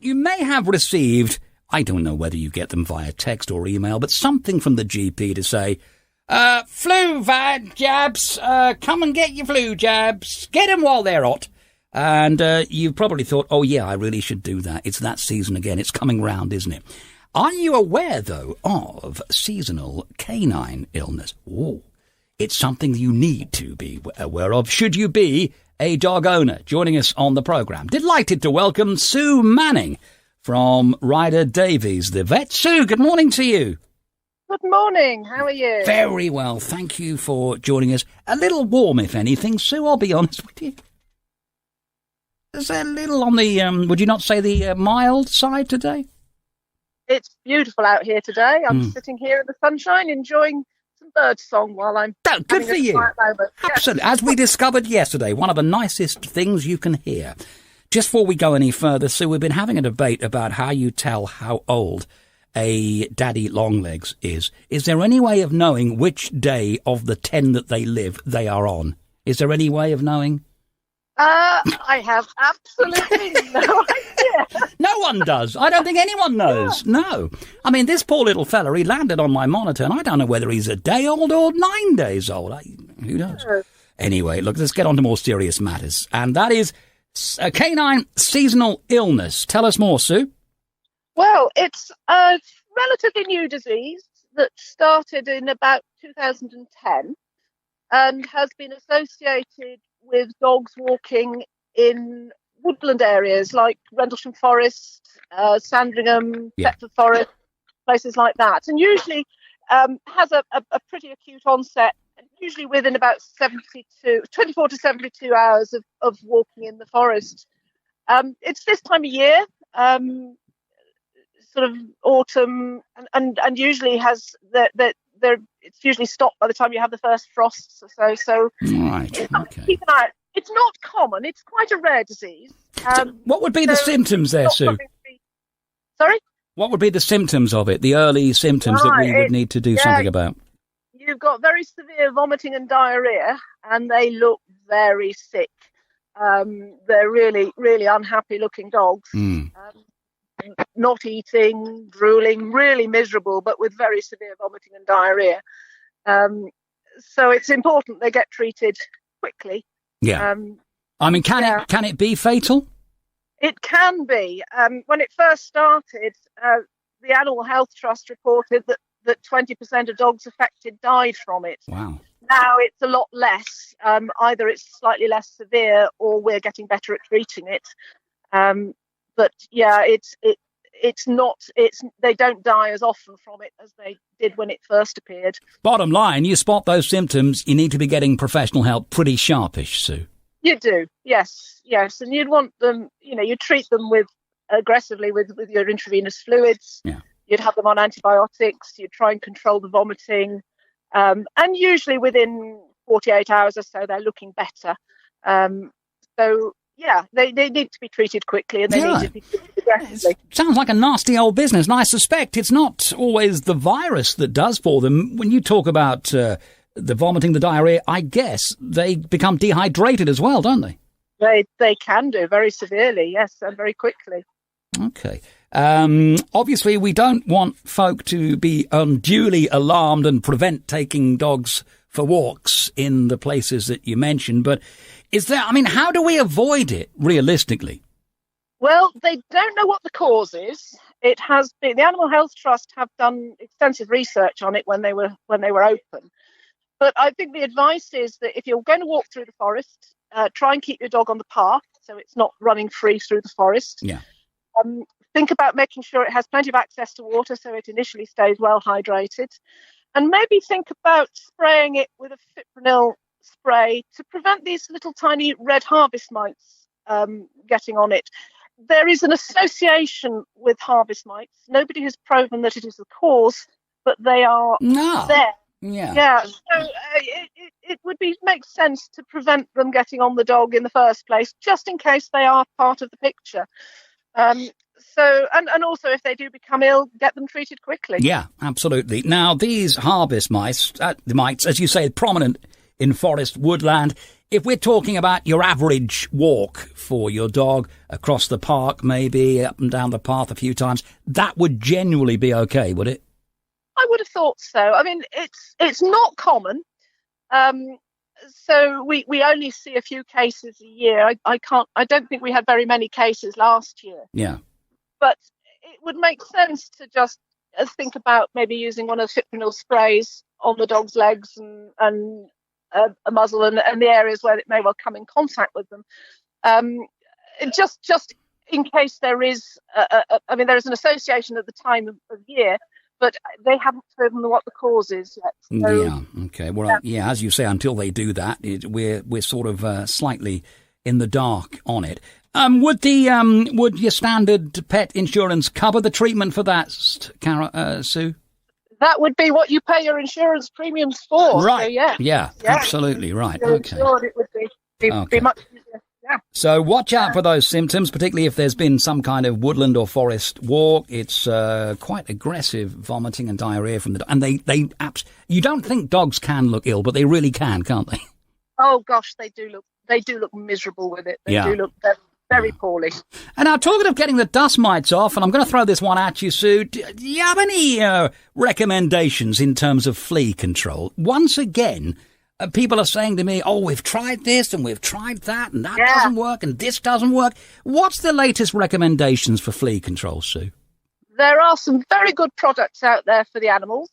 you may have received, I don't know whether you get them via text or email, but something from the GP to say, flu jabs, come and get your flu jabs, get them while they're hot. And you've probably thought, oh yeah, I really should do that. It's that season again. It's coming round, isn't it? Are you aware, though, of seasonal canine illness? Oh, it's something you need to be aware of should you be a dog owner. Joining us on the programme, delighted to welcome Sue Manning from Ryder-Davies, the vet. Sue, good morning to you. Good morning. How are you? Very well. Thank you for joining us. A little warm, if anything, Sue, I'll be honest with you. Is there a little on the, would you not say the mild side today? It's beautiful out here today. I'm sitting here in the sunshine enjoying some bird song while I'm good for you. Absolutely. As we discovered yesterday, one of the nicest things you can hear. Just before we go any further, Sue, we've been having a debate about how you tell how old a daddy longlegs is. Is there any way of knowing which day of the 10 that they live they are on? Is there any way of knowing? I have absolutely no idea. No one does. I don't think anyone knows. No. I mean, this poor little fella, he landed on my monitor, and I don't know whether he's a day old or 9 days old. Who knows? Anyway, look, let's get on to more serious matters. And that is canine seasonal illness. Tell us more, Sue. Well, it's a relatively new disease that started in about 2010 and has been associated with dogs walking in woodland areas like Rendlesham Forest, Sandringham, Thetford Forest, places like that. And usually has a pretty acute onset, usually within about 24 to 72 hours of walking in the forest. It's this time of year, sort of autumn, and usually has it's usually stopped by the time you have the first frosts or so. So right, keep an eye out. It's not common. It's quite a rare disease. So what would be the symptoms there, Sue? Sorry? What would be the symptoms of it, the early symptoms that we would need to do something about? You've got very severe vomiting and diarrhoea, and they look very sick. They're really, really unhappy-looking dogs. Not eating, drooling, really miserable, but with very severe vomiting and diarrhoea. So it's important they get treated quickly. Yeah. I mean, can it be fatal? It can be. When it first started, the Animal Health Trust reported that 20% of dogs affected died from it. Wow. Now it's a lot less. Either it's slightly less severe or we're getting better at treating it. But yeah, they don't die as often from it as they did when it first appeared. Bottom line, you spot those symptoms, you need to be getting professional help pretty sharpish, Sue. You do, yes. And you'd want them, you treat them aggressively with your intravenous fluids. Yeah. You'd have them on antibiotics. You'd try and control the vomiting. And usually within 48 hours or so, they're looking better. So, yeah, they need to be treated quickly and they need to be treated aggressively. It sounds like a nasty old business, and I suspect it's not always the virus that does for them. When you talk about the vomiting, the diarrhoea, I guess they become dehydrated as well, don't they? They can do very severely, yes, and very quickly. Okay. Obviously, we don't want folk to be unduly alarmed and prevent taking dogs for walks in the places that you mentioned, but how do we avoid it realistically? Well, they don't know what the cause is. It has been, the Animal Health Trust have done extensive research on it when they were open. But I think the advice is that if you're going to walk through the forest, try and keep your dog on the path so it's not running free through the forest. Yeah. Think about making sure it has plenty of access to water so it initially stays well hydrated. And maybe think about spraying it with a fipronil spray to prevent these little tiny red harvest mites getting on it. There is an association with harvest mites. Nobody has proven that it is the cause, but they are there. Yeah. So it would make sense to prevent them getting on the dog in the first place, just in case they are part of the picture. So, and also if they do become ill, get them treated quickly. Yeah, absolutely. Now, these harvest mites, as you say, prominent in forest woodland. if we're talking about your average walk for your dog across the park, maybe up and down the path a few times, that would genuinely be okay, would it? I would have thought so. I mean, it's not common. So we only see a few cases a year. I don't think we had very many cases last year. Yeah. But it would make sense to just think about maybe using one of the fipronil sprays on the dog's legs and a muzzle and the areas where it may well come in contact with them. Just in case there is, there is an association at the time of year, but they haven't proven what the cause is yet. So, yeah. Okay. Well, yeah. As you say, until they do that, we're sort of slightly in the dark on it. Would your standard pet insurance cover the treatment for that, Sue? That would be what you pay your insurance premiums for. Right. So, yeah. Absolutely right. Okay. It would be much easier. Yeah. So watch out for those symptoms, particularly if there's been some kind of woodland or forest walk. It's quite aggressive vomiting and diarrhea from the dog. And you don't think dogs can look ill, but they really can, can't they? Oh gosh, they do look miserable with it. They do look very poorly. And now, talking of getting the dust mites off, and I'm going to throw this one at you, Sue, do you have any recommendations in terms of flea control? Once again, people are saying to me, oh, we've tried this and we've tried that and that doesn't work and this doesn't work. What's the latest recommendations for flea control, Sue? There are some very good products out there for the animals.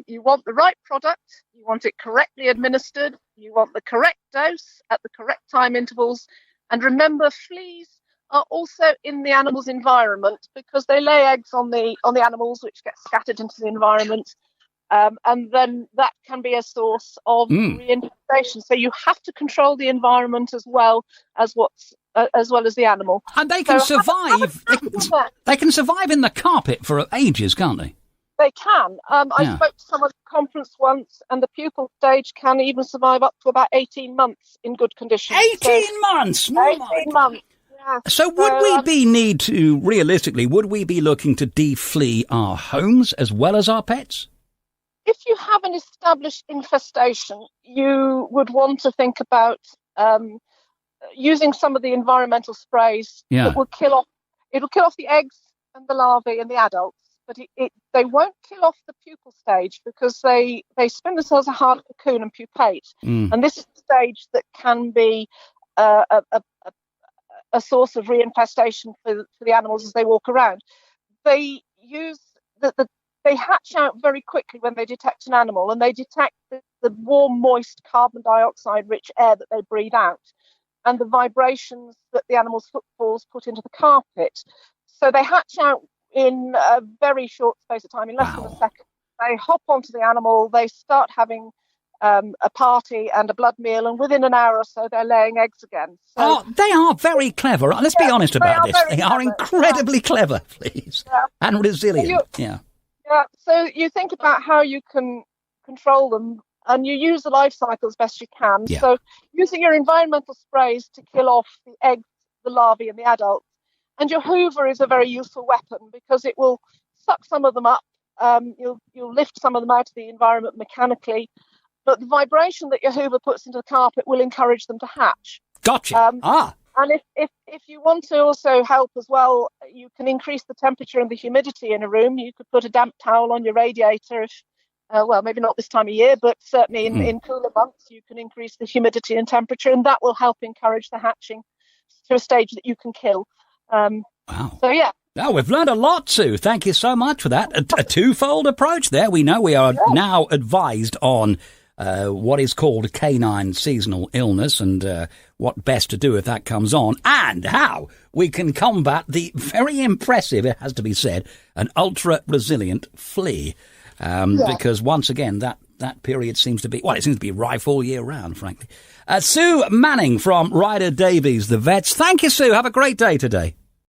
You want the right product. You want it correctly administered. You want the correct dose at the correct time intervals. And remember, fleas are also in the animal's environment because they lay eggs on the animals, which get scattered into the environment. And then that can be a source of reinfestation. So you have to control the environment as well as the animal. And they can survive. They can survive in the carpet for ages, can't they? They can. I spoke to someone at a conference once, and the pupal stage can even survive up to about 18 months in good condition. 18 months? 18 months. Yeah. So would we be looking to deflea our homes as well as our pets? If you have an established infestation, you would want to think about using some of the environmental sprays that will kill off. It'll kill off the eggs and the larvae and the adults, but they won't kill off the pupal stage because they spin themselves a hard cocoon and pupate, and this is the stage that can be a source of reinfestation for the animals as they walk around. They use they hatch out very quickly when they detect an animal, and they detect the warm, moist, carbon dioxide-rich air that they breathe out and the vibrations that the animal's footfalls put into the carpet. So they hatch out in a very short space of time, in less than a second. They hop onto the animal, they start having a party and a blood meal, and within an hour or so, they're laying eggs again. So, they are very clever. Let's be honest about this. They are incredibly clever, please, and resilient. So you think about how you can control them, and you use the life cycle as best you can. Yeah. So using your environmental sprays to kill off the eggs, the larvae, and the adults. And your hoover is a very useful weapon because it will suck some of them up. You'll lift some of them out of the environment mechanically, but the vibration that your hoover puts into the carpet will encourage them to hatch. Gotcha. And if you want to also help as well, you can increase the temperature and the humidity in a room. You could put a damp towel on your radiator if, maybe not this time of year, but certainly in cooler months, you can increase the humidity and temperature, and that will help encourage the hatching to a stage that you can kill. Wow. So, yeah. Now, we've learned a lot, Sue. Thank you so much for that. A twofold approach there. We know we are now advised on what is called canine seasonal illness and what best to do if that comes on, and how we can combat the very impressive, it has to be said, an ultra-resilient flea. Because once again, that period seems to be, it seems to be rife all year round, frankly. Sue Manning from Ryder-Davies, the vets. Thank you, Sue. Have a great day today.